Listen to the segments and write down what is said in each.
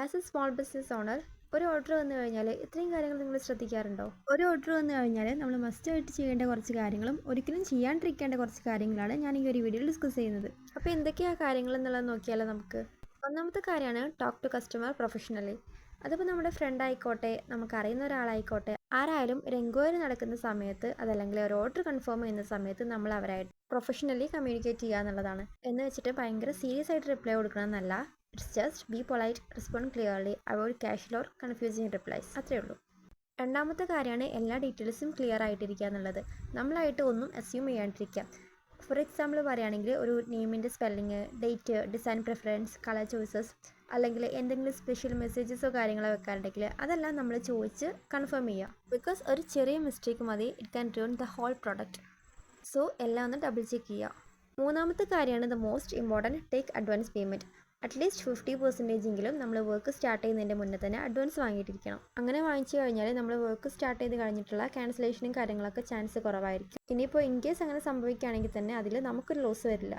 As a small business owner ഒരു order വന്നു കഴിഞ്ഞാൽ ഇത്രയും കാര്യങ്ങൾ നിങ്ങൾ ശ്രദ്ധിക്കാറുണ്ടോ? ഒരു ഓർഡർ വന്നു കഴിഞ്ഞാൽ നമ്മൾ മസ്റ്റായിട്ട് ചെയ്യേണ്ട കുറച്ച് കാര്യങ്ങളും ഒരിക്കലും ചെയ്യാണ്ടിരിക്കേണ്ട കുറച്ച് കാര്യങ്ങളാണ് ഞാൻ ഈ ഒരു വീഡിയോയിൽ ഡിസ്കസ് ചെയ്യുന്നത്. അപ്പോൾ എന്തൊക്കെയാണ് കാര്യങ്ങൾ എന്നുള്ളത് നോക്കിയാലോ നമുക്ക്. ഒന്നാമത്തെ കാര്യമാണ് ടോക്ക് ടു കസ്റ്റമർ പ്രൊഫഷണലി. അതിപ്പോൾ നമ്മുടെ ഫ്രണ്ട് ആയിക്കോട്ടെ, നമുക്കറിയുന്ന ഒരാളായിക്കോട്ടെ, ആരായാലും ഒരു എൻക്വയറി നടക്കുന്ന സമയത്ത് അതല്ലെങ്കിൽ ഒരു ഓർഡർ കൺഫേം ചെയ്യുന്ന സമയത്ത് നമ്മൾ അവരായിട്ട് പ്രൊഫഷണലി കമ്മ്യൂണിക്കേറ്റ് ചെയ്യുക എന്നുള്ളതാണ്. എന്ന് വെച്ചിട്ട് ഭയങ്കര സീരിയസ് ആയിട്ട് റിപ്ലൈ കൊടുക്കണമെന്നല്ല. It's just be polite, respond clearly, avoid casual or confusing replies. അത്രയേ ഉള്ളൂ. രണ്ടാമത്തെ കാര്യമാണ് എല്ലാ ഡീറ്റെയിൽസും ക്ലിയർ ആയിട്ടിരിക്കുക എന്നുള്ളത്. നമ്മളായിട്ട് ഒന്നും അസ്യൂം ചെയ്യാണ്ടിരിക്കുക. ഫോർ എക്സാമ്പിൾ പറയുകയാണെങ്കിൽ ഒരു നെയിമിൻ്റെ spelling, date, design preference, colour choices, അല്ലെങ്കിൽ എന്തെങ്കിലും സ്പെഷ്യൽ മെസ്സേജസോ കാര്യങ്ങളോ വെക്കാറുണ്ടെങ്കിൽ അതെല്ലാം നമ്മൾ ചോദിച്ച് കൺഫേം ചെയ്യുക. ബിക്കോസ് ഒരു ചെറിയ മിസ്റ്റേക്ക് മതി it can ruin the whole product. So എല്ലാം ഒന്ന് ഡബിൾ ചെക്ക് ചെയ്യുക. മൂന്നാമത്തെ കാര്യമാണ് the most important, take advance payment. At least 50% എങ്കിലും നമ്മൾ വർക്ക് സ്റ്റാർട്ട് ചെയ്യുന്നതിൻ്റെ മുന്നേ തന്നെ അഡ്വാൻസ് വാങ്ങിയിട്ടിരിക്കണം. അങ്ങനെ വാങ്ങിച്ചു കഴിഞ്ഞാൽ നമ്മൾ വർക്ക് സ്റ്റാർട്ട് ചെയ്ത് കഴിഞ്ഞിട്ടുള്ള ക്യാൻസലേഷനും കാര്യങ്ങളൊക്കെ ചാൻസ് കുറവായിരിക്കും. ഇനിയിപ്പോൾ ഇൻ കേസ് അങ്ങനെ സംഭവിക്കുകയാണെങ്കിൽ തന്നെ അതിൽ നമുക്കൊരു ലോസ് വരില്ല.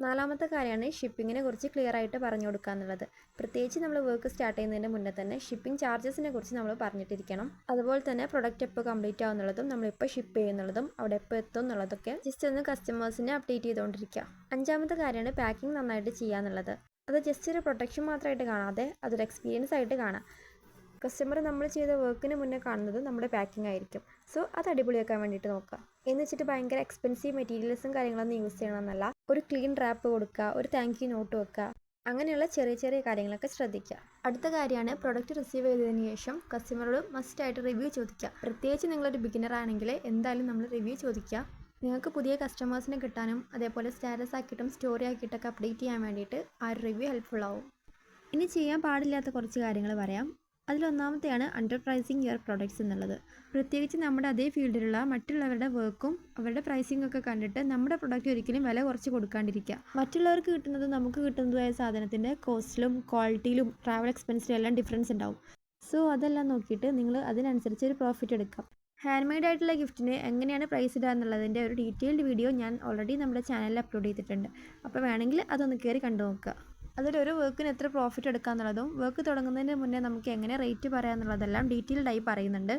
നാലാമത്തെ കാര്യമാണ് ഷിപ്പിങ്ങിനെ കുറിച്ച് ക്ലിയർ ആയിട്ട് പറഞ്ഞു കൊടുക്കുക എന്നുള്ളത്. പ്രത്യേകിച്ച് നമ്മൾ വർക്ക് സ്റ്റാർട്ട് ചെയ്യുന്നതിൻ്റെ മുന്നേ തന്നെ ഷിപ്പിംഗ് ചാർജസിനെ കുറിച്ച് നമ്മൾ പറഞ്ഞിട്ടിരിക്കണം. അതുപോലെ തന്നെ പ്രൊഡക്റ്റ് എപ്പോൾ കംപ്ലീറ്റ് ആവുന്നുള്ളതും നമ്മളെപ്പോൾ ഷിപ്പ് ചെയ്യുന്നുള്ളതും അവിടെ എപ്പോൾ എത്തും എന്നുള്ളതൊക്കെ ജസ്റ്റ് ഒന്ന് കസ്റ്റമേഴ്സിനെ അപ്ഡേറ്റ് ചെയ്തുകൊണ്ടിരിക്കുക. അഞ്ചാമത്തെ കാര്യമാണ് പാക്കിംഗ് നന്നായിട്ട് ചെയ്യുക എന്നുള്ളത്. അത് ജസ്റ്റ് ഒരു പ്രൊട്ടക്ഷൻ മാത്രമായിട്ട് കാണാതെ അതൊരു എക്സ്പീരിയൻസ് ആയിട്ട് കാണാം. കസ്റ്റമർ നമ്മൾ ചെയ്ത വർക്കിന് മുന്നേ കാണുന്നത് നമ്മുടെ പാക്കിംഗ് ആയിരിക്കും. സോ അത് അടിപൊളിയാക്കാൻ വേണ്ടിയിട്ട് നോക്കുക. എന്ന് വെച്ചിട്ട് ഭയങ്കര എക്സ്പെൻസീവ് മെറ്റീരിയൽസും കാര്യങ്ങളൊന്നും യൂസ് ചെയ്യണമെന്നല്ല. ഒരു ക്ലീൻ റാപ്പ് കൊടുക്കുക, ഒരു താങ്ക് യു നോട്ട് വെക്കുക, അങ്ങനെയുള്ള ചെറിയ ചെറിയ കാര്യങ്ങളൊക്കെ ശ്രദ്ധിക്കുക. അടുത്ത കാര്യമാണ് പ്രൊഡക്റ്റ് റിസീവ് ചെയ്തതിന് ശേഷം കസ്റ്റമറോട് മസ്റ്റായിട്ട് റിവ്യൂ ചോദിക്കുക. പ്രത്യേകിച്ച് നിങ്ങളൊരു ബിഗിനർ ആണെങ്കിൽ എന്തായാലും നമ്മൾ റിവ്യൂ ചോദിക്കുക. നിങ്ങൾക്ക് പുതിയ കസ്റ്റമേഴ്സിനെ കിട്ടാനും അതേപോലെ സ്റ്റാറ്റസ് ആക്കിയിട്ടും സ്റ്റോറി ആക്കിയിട്ടൊക്കെ അപ്ഡേറ്റ് ചെയ്യാൻ വേണ്ടിയിട്ട് ആ ഒരു റിവ്യൂ ഹെൽപ്ഫുൾ ആവും. ഇനി ചെയ്യാൻ പാടില്ലാത്ത കുറച്ച് കാര്യങ്ങൾ പറയാം. അതിലൊന്നാമത്തെയാണ് അണ്ടർ പ്രൈസിങ് യുവർ പ്രൊഡക്ട്സ് എന്നുള്ളത്. പ്രത്യേകിച്ച് നമ്മുടെ അതേ ഫീൽഡിലുള്ള മറ്റുള്ളവരുടെ വർക്കും അവരുടെ പ്രൈസിംഗ് ഒക്കെ കണ്ടിട്ട് നമ്മുടെ പ്രൊഡക്റ്റ് ഒരിക്കലും വില കുറച്ച് കൊടുക്കാണ്ടിരിക്കുക. മറ്റുള്ളവർക്ക് കിട്ടുന്നതും നമുക്ക് കിട്ടുന്നതുമായ സാധനത്തിൻ്റെ കോസ്റ്റിലും ക്വാളിറ്റിയിലും ട്രാവൽ എക്സ്പെൻസിലും എല്ലാം ഡിഫറൻസ് ഉണ്ടാവും. സോ അതെല്ലാം നോക്കിയിട്ട് നിങ്ങൾ അതിനനുസരിച്ച് ഒരു പ്രോഫിറ്റ് എടുക്കാം. ഹാൻഡ് മെയ്ഡ് ആയിട്ടുള്ള ഗിഫ്റ്റിന് എങ്ങനെയാണ് പ്രൈസ് ഇടുക എന്നുള്ളതിൻ്റെ ഒരു ഡീറ്റെയിൽഡ് വീഡിയോ ഞാൻ ഓൾറെഡി നമ്മുടെ ചാനലിൽ അപ്ലോഡ് ചെയ്തിട്ടുണ്ട്. അപ്പോൾ വേണമെങ്കിൽ അതൊന്ന് കയറി കണ്ടു നോക്കുക. അതിലൊരു വർക്കിന് എത്ര പ്രോഫിറ്റ് എടുക്കുക എന്നുള്ളതും വർക്ക് തുടങ്ങുന്നതിന് മുന്നേ നമുക്ക് എങ്ങനെ റേറ്റ് പറയാമെന്നുള്ളതെല്ലാം ഡീറ്റെയിൽഡായി പറയുന്നുണ്ട്.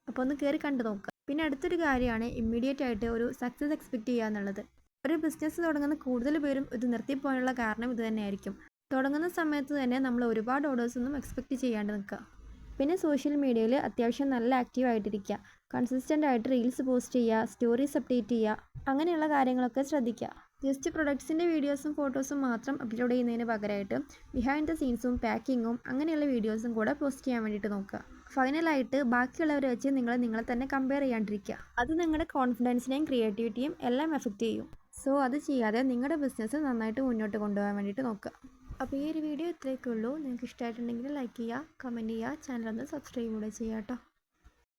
അപ്പോൾ ഒന്ന് കയറി കണ്ടു നോക്കുക. പിന്നെ അടുത്തൊരു കാര്യമാണ് ഇമ്മീഡിയറ്റ് ആയിട്ട് ഒരു സക്സസ് എക്സ്പെക്റ്റ് ചെയ്യുക എന്നുള്ളത്. ഒരു ബിസിനസ് തുടങ്ങുന്ന കൂടുതൽ പേരും ഇത് നിർത്തിപ്പോകാനുള്ള കാരണം ഇത് തന്നെയായിരിക്കും. തുടങ്ങുന്ന സമയത്ത് തന്നെ നമ്മൾ ഒരുപാട് ഓർഡേഴ്സൊന്നും എക്സ്പെക്റ്റ് ചെയ്യാണ്ട് നിൽക്കുക. പിന്നെ സോഷ്യൽ മീഡിയയിൽ അത്യാവശ്യം നല്ല ആക്റ്റീവ് ആയിട്ടിരിക്കുക. കൺസിസ്റ്റൻ്റ് ആയിട്ട് റീൽസ് പോസ്റ്റ് ചെയ്യുക, സ്റ്റോറീസ് അപ്ഡേറ്റ് ചെയ്യുക, അങ്ങനെയുള്ള കാര്യങ്ങളൊക്കെ ശ്രദ്ധിക്കുക. ജസ്റ്റ് പ്രൊഡക്ട്സിൻ്റെ വീഡിയോസും ഫോട്ടോസും മാത്രം അപ്ലോഡ് ചെയ്യുന്നതിന് പകരമായിട്ട് ബിഹൈൻഡ് ദ സീൻസും പാക്കിങ്ങും അങ്ങനെയുള്ള വീഡിയോസും കൂടെ പോസ്റ്റ് ചെയ്യാൻ വേണ്ടിയിട്ട് നോക്കുക. ഫൈനലായിട്ട് ബാക്കിയുള്ളവരെ വെച്ച് നിങ്ങളെ തന്നെ കമ്പയർ ചെയ്യാണ്ടിരിക്കുക. അത് നിങ്ങളുടെ കോൺഫിഡൻസിനെയും ക്രിയേറ്റിവിറ്റിയും എല്ലാം എഫക്റ്റ് ചെയ്യും. സോ അത് ചെയ്യാതെ നിങ്ങളുടെ ബിസിനസ് നന്നായിട്ട് മുന്നോട്ട് കൊണ്ടുപോകാൻ വേണ്ടിയിട്ട് നോക്കുക. അപ്പോൾ ഈ ഒരു വീഡിയോ ഇത്രയൊക്കെ ഉള്ളൂ. നിങ്ങൾക്ക് ഇഷ്ടമായിട്ടുണ്ടെങ്കിൽ ലൈക്ക് ചെയ്യുക, കമൻറ്റ് ചെയ്യുക, ചാനലൊന്ന് സബ്സ്ക്രൈബ് കൂടെ ചെയ്യുക കേട്ടോ.